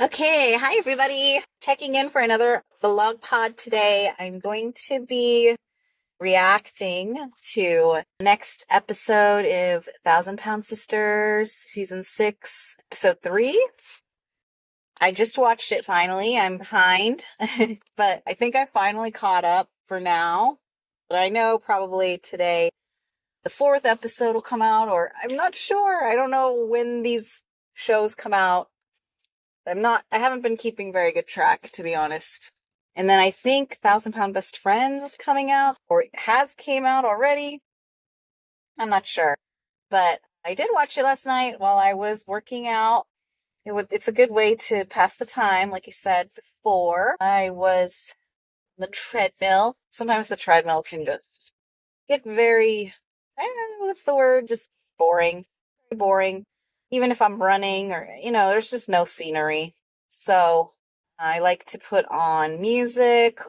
Okay, hi everybody. Checking in for another vlog pod today. I'm going to be reacting to the next episode of Thousand Pound Sisters, season 6, episode 3. I just watched it finally. I'm behind, but I think I finally caught up for now. But I know probably today the 4th episode will come out, or I'm not sure. I don't know when these shows come out. I haven't been keeping very good track, to be honest. And then I think Thousand Pound Best Friends is coming out, or it has came out already. I'm not sure. But I did watch it last night while I was working out. It's a good way to pass the time, like you said before. I was on the treadmill. Sometimes the treadmill can just get very, I don't know, what's the word? Just boring. Very boring. Even if I'm running or, there's just no scenery. So I like to put on music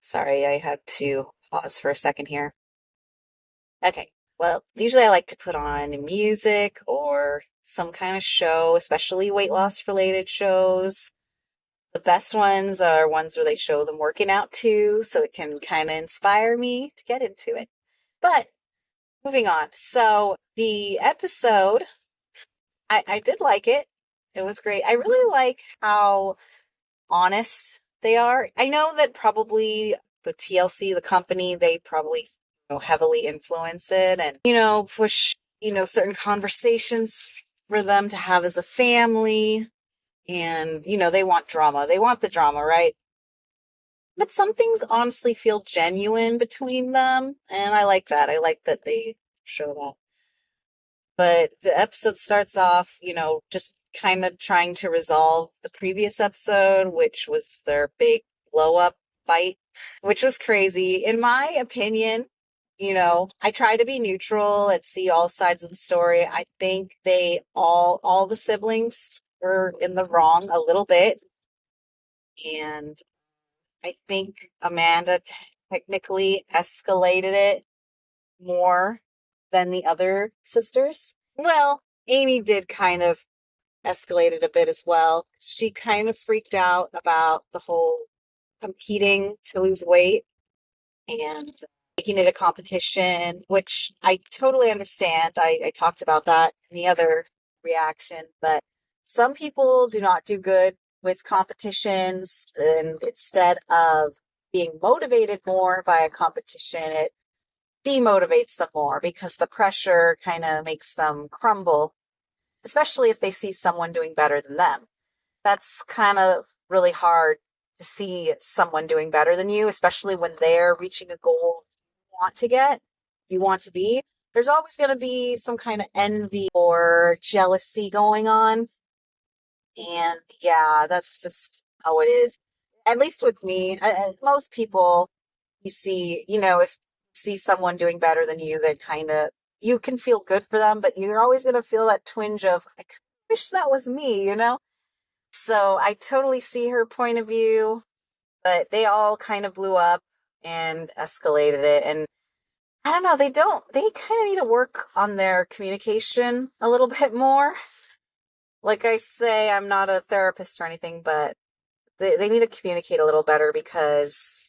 sorry, I had to pause for a second here. Okay. Well, usually I like to put on music or some kind of show, especially weight loss related shows. The best ones are ones where they show them working out too, so it can kind of inspire me to get into it. But moving on. So the episode, I did like it. It was great. I really like how honest they are. I know that probably the TLC, the company, they probably heavily influence it and push certain conversations for them to have as a family. And they want drama. They want the drama, right? But some things honestly feel genuine between them, and I like that. I like that they show that. But the episode starts off, just kind of trying to resolve the previous episode, which was their big blow up fight, which was crazy. In my opinion, I try to be neutral and see all sides of the story. I think all the siblings were in the wrong a little bit. And I think Amanda technically escalated it more than the other sisters. Well, Amy did kind of escalate it a bit as well. She kind of freaked out about the whole competing to lose weight and making it a competition, which I totally understand. I talked about that in the other reaction, but some people do not do good with competitions, and instead of being motivated more by a competition, it demotivates them more because the pressure kind of makes them crumble, especially if they see someone doing better than them. That's kind of really hard to see someone doing better than you, especially when they're reaching a goal you want to be. There's always going to be some kind of envy or jealousy going on. And yeah, that's just how it is. At least with me, most people you see, if you see someone doing better than you, that kind of, you can feel good for them, but you're always going to feel that twinge of, I wish that was me. So I totally see her point of view, but they all kind of blew up and escalated it. And I don't know, they kind of need to work on their communication a little bit more. Like I say, I'm not a therapist or anything, but they need to communicate a little better because,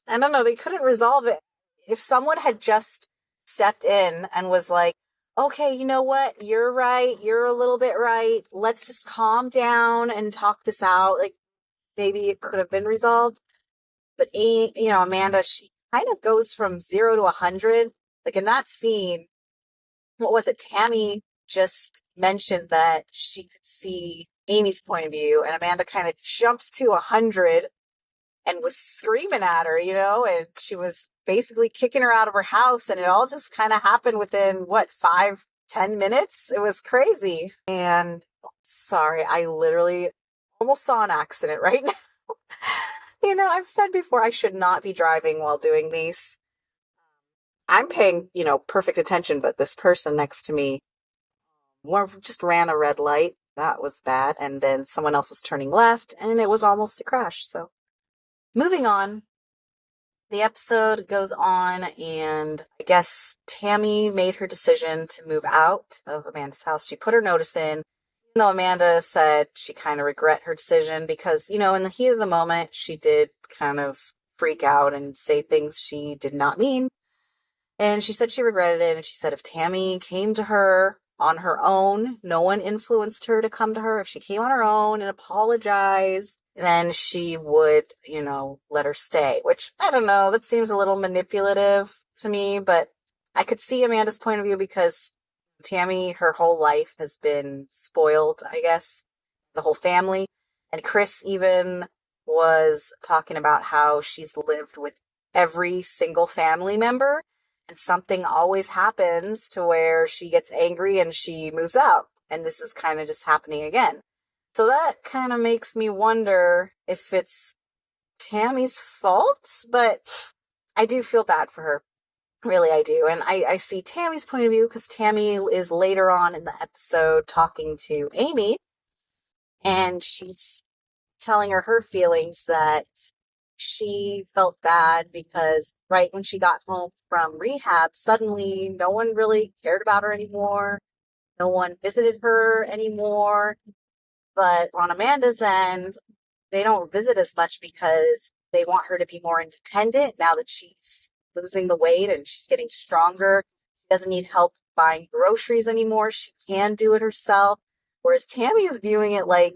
I don't know, they couldn't resolve it. If someone had just stepped in and was like, okay, you know what? You're right. You're a little bit right. Let's just calm down and talk this out. Like, maybe it could have been resolved. But, Amanda, she kind of goes from 0 to 100. Like in that scene, what was it? Tammy just mentioned that she could see Amy's point of view, and Amanda kind of jumped to 100 and was screaming at her, and she was basically kicking her out of her house, and it all just kind of happened within 5-10 minutes. It was crazy. And sorry, I literally almost saw an accident right now. I've said before, I should not be driving while doing these. I'm paying, perfect attention, but this person next to me just ran a red light. That was bad. And then someone else was turning left, and it was almost a crash. So moving on, the episode goes on, and I guess Tammy made her decision to move out of Amanda's house. She put her notice in. though Amanda said she kind of regret her decision because, in the heat of the moment, she did kind of freak out and say things she did not mean. And she said she regretted it. And she said if Tammy came to her on her own, no one influenced her to come to her. If she came on her own and apologized, then she would, let her stay, which I don't know. That seems a little manipulative to me, but I could see Amanda's point of view because Tammy, her whole life has been spoiled, I guess, the whole family. And Chris even was talking about how she's lived with every single family member and something always happens to where she gets angry and she moves out. And this is kind of just happening again. So that kind of makes me wonder if it's Tammy's fault, but I do feel bad for her. Really, I do. And I see Tammy's point of view because Tammy is later on in the episode talking to Amy, and she's telling her feelings that she felt bad because right when she got home from rehab, suddenly no one really cared about her anymore. No one visited her anymore. But on Amanda's end, they don't visit as much because they want her to be more independent now that she's losing the weight and she's getting stronger. She doesn't need help buying groceries anymore. She can do it herself. Whereas Tammy is viewing it like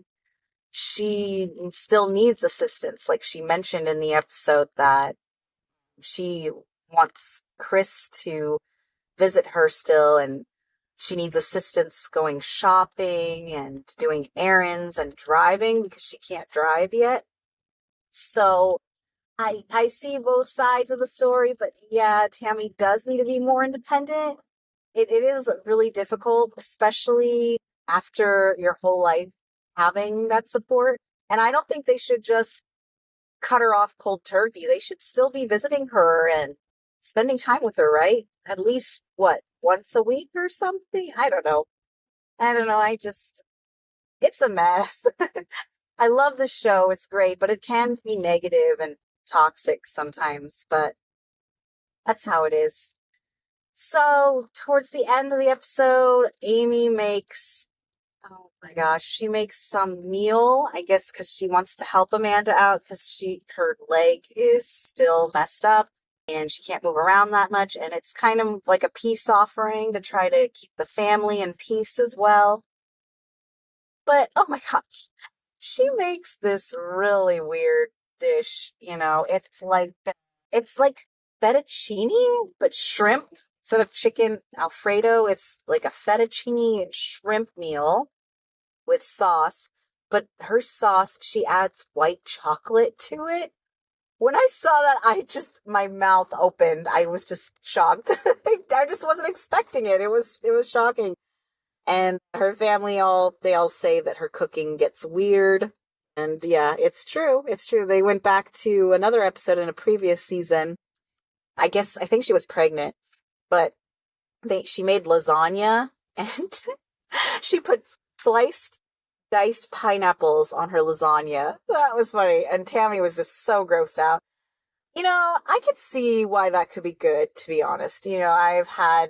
she still needs assistance. Like she mentioned in the episode that she wants Chris to visit her still and she needs assistance going shopping and doing errands and driving because she can't drive yet. So I see both sides of the story, but yeah, Tammy does need to be more independent. It is really difficult, especially after your whole life having that support. And I don't think they should just cut her off cold turkey. They should still be visiting her and spending time with her, right? At least, once a week or something? I don't know. It's a mess. I love the show. It's great, but it can be negative and toxic sometimes, but that's how it is. So, towards the end of the episode, Amy makes, oh my gosh, she makes some meal, I guess because she wants to help Amanda out because her leg is still messed up and she can't move around that much. And it's kind of like a peace offering to try to keep the family in peace as well. But, oh my gosh, she makes this really weird dish, it's like fettuccine, but shrimp. Instead of chicken Alfredo, it's like a fettuccine shrimp meal with sauce. But her sauce, she adds white chocolate to it. When I saw that, my mouth opened. I was just shocked. I just wasn't expecting it. It was shocking. And her family they all say that her cooking gets weird. And yeah, it's true. It's true. They went back to another episode in a previous season. I think she was pregnant, but she made lasagna and she put diced pineapples on her lasagna. That was funny. And Tammy was just so grossed out. I could see why that could be good, to be honest. I've had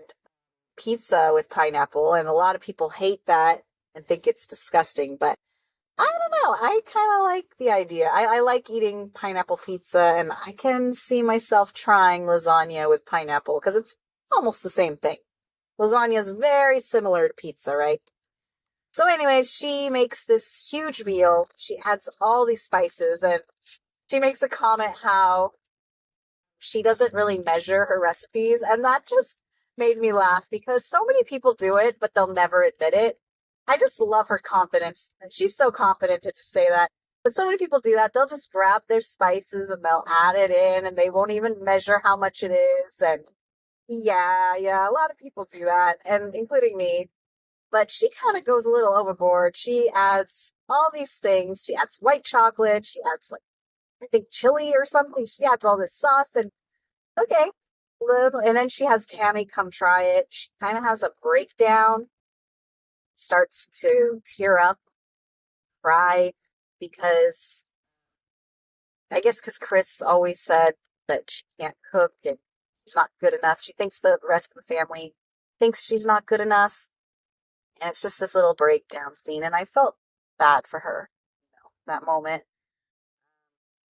pizza with pineapple and a lot of people hate that and think it's disgusting, but I don't know. I kind of like the idea. I like eating pineapple pizza and I can see myself trying lasagna with pineapple because it's almost the same thing. Lasagna is very similar to pizza, right? So anyways, she makes this huge meal. She adds all these spices and she makes a comment how she doesn't really measure her recipes. And that just made me laugh because so many people do it, but they'll never admit it. I just love her confidence. And she's so confident to just say that. But so many people do that. They'll just grab their spices and they'll add it in and they won't even measure how much it is. And yeah, a lot of people do that, and including me. But she kind of goes a little overboard. She adds all these things. She adds white chocolate. She adds, I think chili or something. She adds all this sauce and okay. And then she has Tammy come try it. She kind of has a breakdown, starts to tear up, cry, because because Chris always said that she can't cook and she's not good enough. She thinks the rest of the family thinks she's not good enough. And it's just this little breakdown scene. And I felt bad for her, that moment.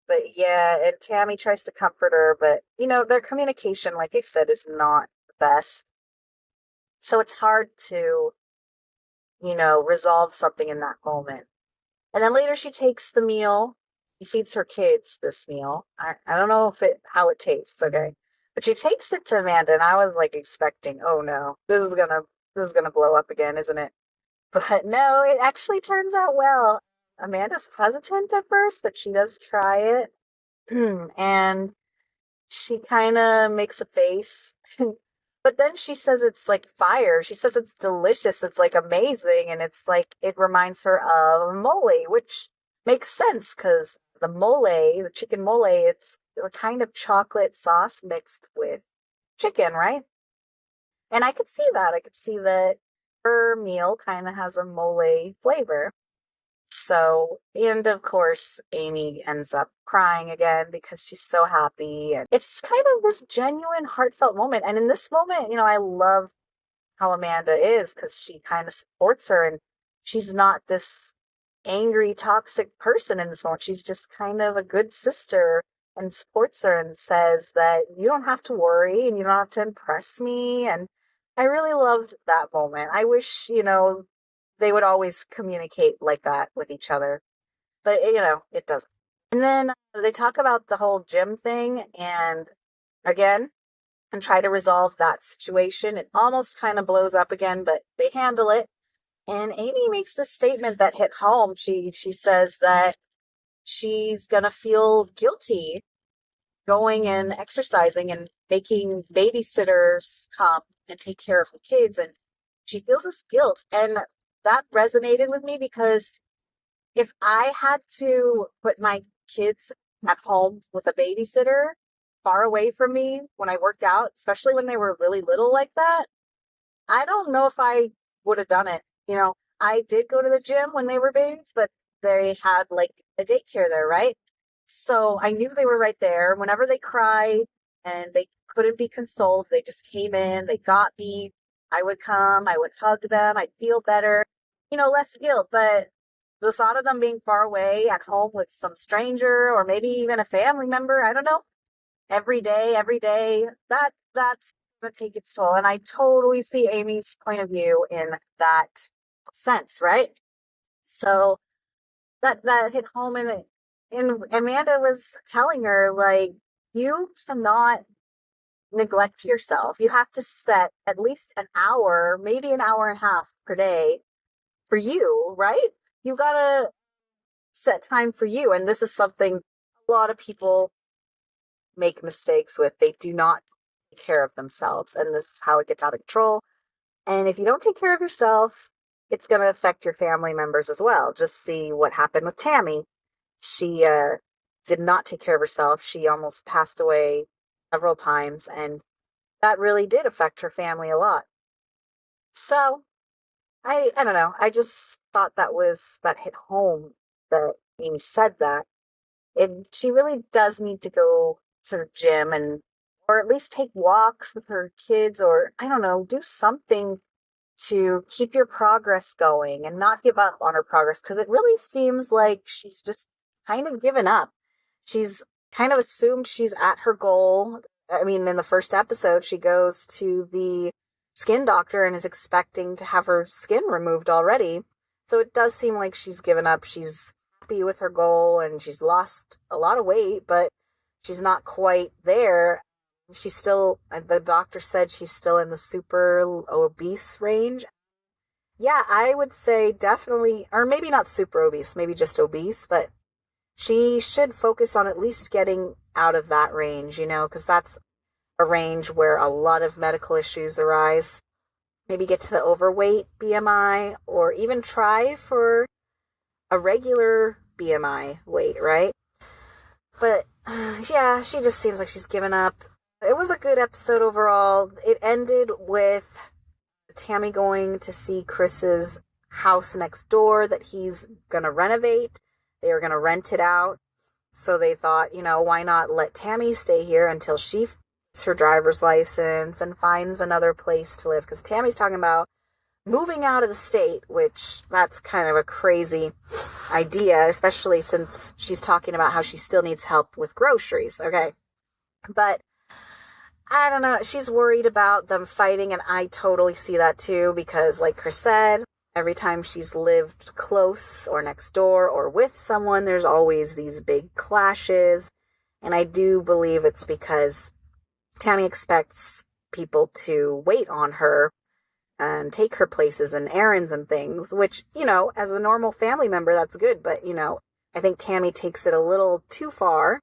But yeah, and Tammy tries to comfort her, but their communication, like I said, is not the best. So it's hard to, resolve something in that moment. And then later she takes the meal. She feeds her kids this meal. I don't know how it tastes, okay? But she takes it to Amanda, and I was like expecting, oh no, this is gonna blow up again, isn't it? But no, it actually turns out well. Amanda's hesitant at first, but she does try it. And she kind of makes a face. But then she says it's like fire. She says it's delicious. It's like amazing. And it's like, it reminds her of mole, which makes sense because the chicken mole, it's a kind of chocolate sauce mixed with chicken, right? And I could see that. I could see that her meal kind of has a mole flavor. So, and of course, Amy ends up crying again because she's so happy. And it's kind of this genuine, heartfelt moment. And in this moment, I love how Amanda is because she kind of supports her and she's not this angry, toxic person in this moment. She's just kind of a good sister and supports her and says that you don't have to worry and you don't have to impress me. And I really loved that moment. I wish, they would always communicate like that with each other. But, it doesn't. And then they talk about the whole gym thing and again, and try to resolve that situation. It almost kind of blows up again, but they handle it. And Amy makes this statement that hit home. She says that she's going to feel guilty going and exercising and making babysitters come and take care of her kids. And she feels this guilt. And that resonated with me because if I had to put my kids at home with a babysitter far away from me when I worked out, especially when they were really little like that, I don't know if I would have done it. I did go to the gym when they were babies, but they had like a daycare there, right? So I knew they were right there. Whenever they cried and they couldn't be consoled, they just came in, they got me. I would come, I would hug them, I'd feel better, less guilt. But the thought of them being far away at home with some stranger or maybe even a family member, I don't know, every day, that's going to take its toll. And I totally see Amy's point of view in that sense, right? So that hit home, and Amanda was telling her, like, you cannot neglect yourself. You have to set at least an hour, maybe an hour and a half per day for you, right? You gotta set time for you. And this is something a lot of people make mistakes with. They do not take care of themselves. And this is how it gets out of control. And if you don't take care of yourself, it's going to affect your family members as well. Just see what happened with Tammy. She did not take care of herself. She almost passed away several times. And that really did affect her family a lot. So I don't know. I just thought that hit home that Amy said that. She really does need to go to the gym or at least take walks with her kids, or I don't know, do something to keep your progress going and not give up on her progress, because it really seems like she's just kind of given up. She's kind of assumed she's at her goal. I mean, in the first episode, she goes to the skin doctor and is expecting to have her skin removed already. So it does seem like she's given up. She's happy with her goal and she's lost a lot of weight, but she's not quite there. She's still, the doctor said she's still in the super obese range. Yeah, I would say definitely, or maybe not super obese, maybe just obese, but she should focus on at least getting out of that range, because that's a range where a lot of medical issues arise. Maybe get to the overweight BMI, or even try for a regular BMI weight, right? But yeah, she just seems like she's given up. It was a good episode overall. It ended with Tammy going to see Chris's house next door that he's going to renovate. They were going to rent it out. So they thought, why not let Tammy stay here until she gets her driver's license and finds another place to live? Because Tammy's talking about moving out of the state, which that's kind of a crazy idea, especially since she's talking about how she still needs help with groceries, okay? But I don't know, she's worried about them fighting, and I totally see that too, because like Chris said, every time she's lived close or next door or with someone, there's always these big clashes, and I do believe it's because Tammy expects people to wait on her and take her places and errands and things, which, as a normal family member, that's good. But, I think Tammy takes it a little too far.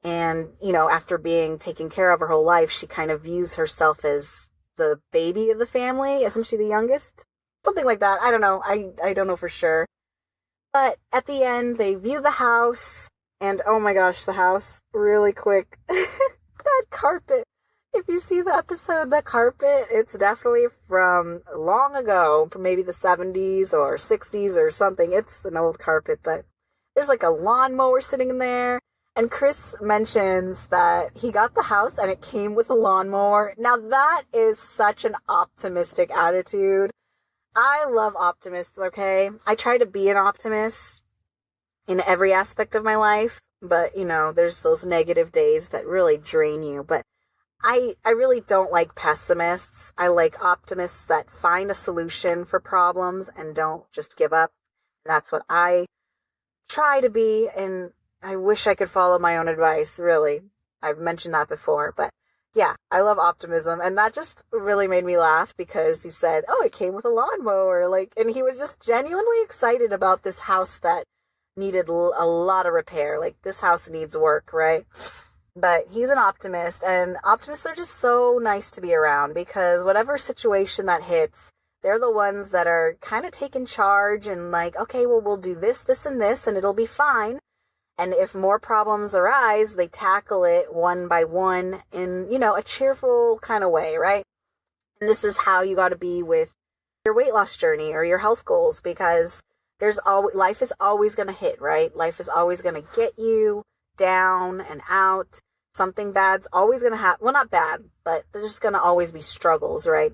And, after being taken care of her whole life, she kind of views herself as the baby of the family. Isn't she the youngest? Something like that. I don't know. I don't know for sure. But at the end, they view the house. And oh my gosh, the house, really quick. That carpet. If you see the episode, the carpet, it's definitely from long ago, from maybe the 70s or 60s or something. It's an old carpet, but there's like a lawnmower sitting in there. And Chris mentions that he got the house and it came with a lawnmower. Now that is such an optimistic attitude. I love optimists, okay? I try to be an optimist in every aspect of my life, but, there's those negative days that really drain you. But I really don't like pessimists. I like optimists that find a solution for problems and don't just give up. That's what I try to be, and I wish I could follow my own advice, really. I've mentioned that before, but yeah, I love optimism, and that just really made me laugh because he said, oh, it came with a lawnmower, and he was just genuinely excited about this house that needed a lot of repair. Like, this house needs work, right? But he's an optimist, and optimists are just so nice to be around because whatever situation that hits, they're the ones that are kind of taking charge and like, okay, well, we'll do this, this, and this, and it'll be fine. And if more problems arise, they tackle it one by one in, a cheerful kind of way, right? And this is how you got to be with your weight loss journey or your health goals, because life is always going to hit, right? Life is always going to get you down and out. Something bad's always going to happen. Well, not bad, but there's going to always be struggles, right?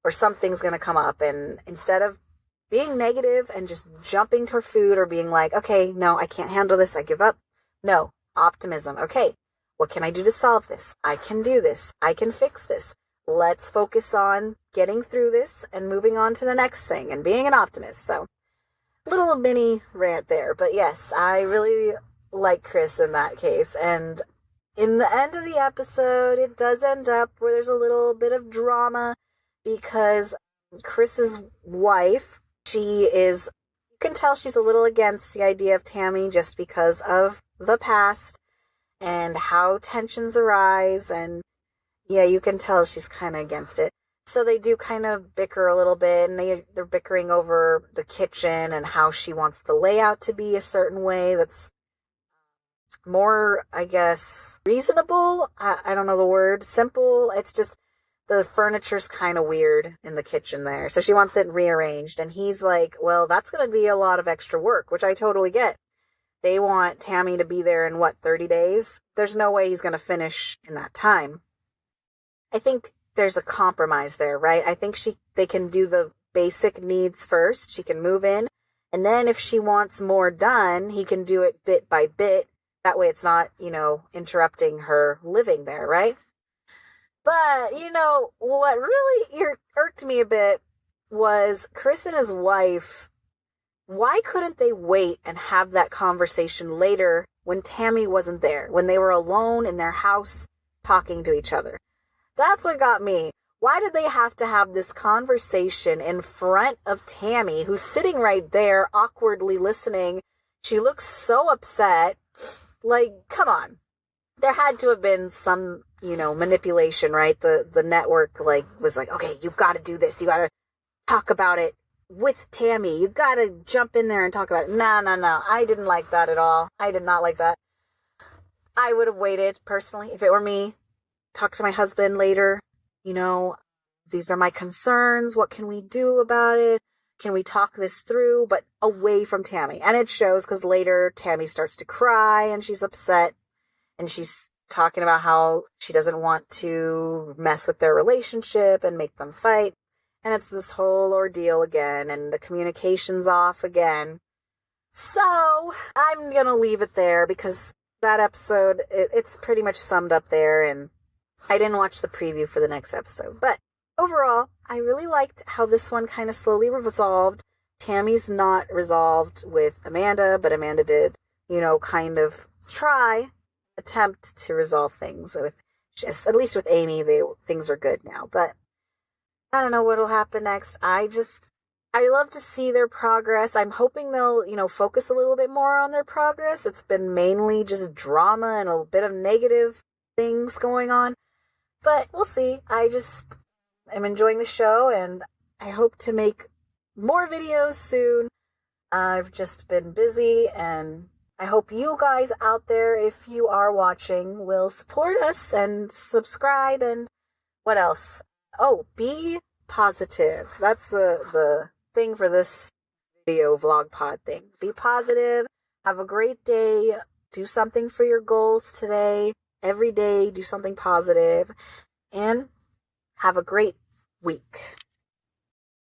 Or something's going to come up. And instead of being negative and just jumping to food or being like, okay, no, I can't handle this, I give up. No, optimism. Okay, what can I do to solve this? I can do this. I can fix this. Let's focus on getting through this and moving on to the next thing and being an optimist. So, little mini rant there. But yes, I really like Chris in that case. And in the end of the episode, it does end up where there's a little bit of drama because Chris's wife, you can tell she's a little against the idea of Tammy just because of the past and how tensions arise. And yeah, you can tell she's kind of against it. So they do kind of bicker a little bit, and they're bickering over the kitchen and how she wants the layout to be a certain way that's more, I guess, reasonable. I don't know the word. Simple. It's just the furniture's kind of weird in the kitchen there. So she wants it rearranged. And he's like, well, that's going to be a lot of extra work, which I totally get. They want Tammy to be there in 30 days? There's no way he's going to finish in that time. I think there's a compromise there, right? I think they can do the basic needs first. She can move in. And then if she wants more done, he can do it bit by bit. That way it's not, interrupting her living there, right? But, what really irked me a bit was Chris and his wife. Why couldn't they wait and have that conversation later when Tammy wasn't there, when they were alone in their house talking to each other? That's what got me. Why did they have to have this conversation in front of Tammy, who's sitting right there awkwardly listening? She looks so upset. Like, come on. There had to have been some, manipulation, right? The network, was like, okay, you've got to do this. You got to talk about it with Tammy. You got to jump in there and talk about it. No. I didn't like that at all. I did not like that. I would have waited, personally, if it were me. Talk to my husband later. These are my concerns. What can we do about it? Can we talk this through? But away from Tammy. And it shows because later Tammy starts to cry and she's upset. And she's talking about how she doesn't want to mess with their relationship and make them fight. and it's this whole ordeal again, and the communication's off again. So I'm going to leave it there because that episode, it's pretty much summed up there, and I didn't watch the preview for the next episode. But overall, I really liked how this one kind of slowly resolved. Tammy's not resolved with Amanda, but Amanda did, kind of attempt to resolve things with, at least with Amy, things are good now. But I don't know what'll happen next. I love to see their progress. I'm hoping they'll, focus a little bit more on their progress. It's been mainly just drama and a bit of negative things going on. But we'll see. I'm enjoying the show, and I hope to make more videos soon. I've just been busy, and I hope you guys out there, if you are watching, will support us and subscribe. And what else? Oh, be positive. That's the thing for this video vlog pod thing. Be positive. Have a great day. Do something for your goals today. Every day, do something positive. And have a great week.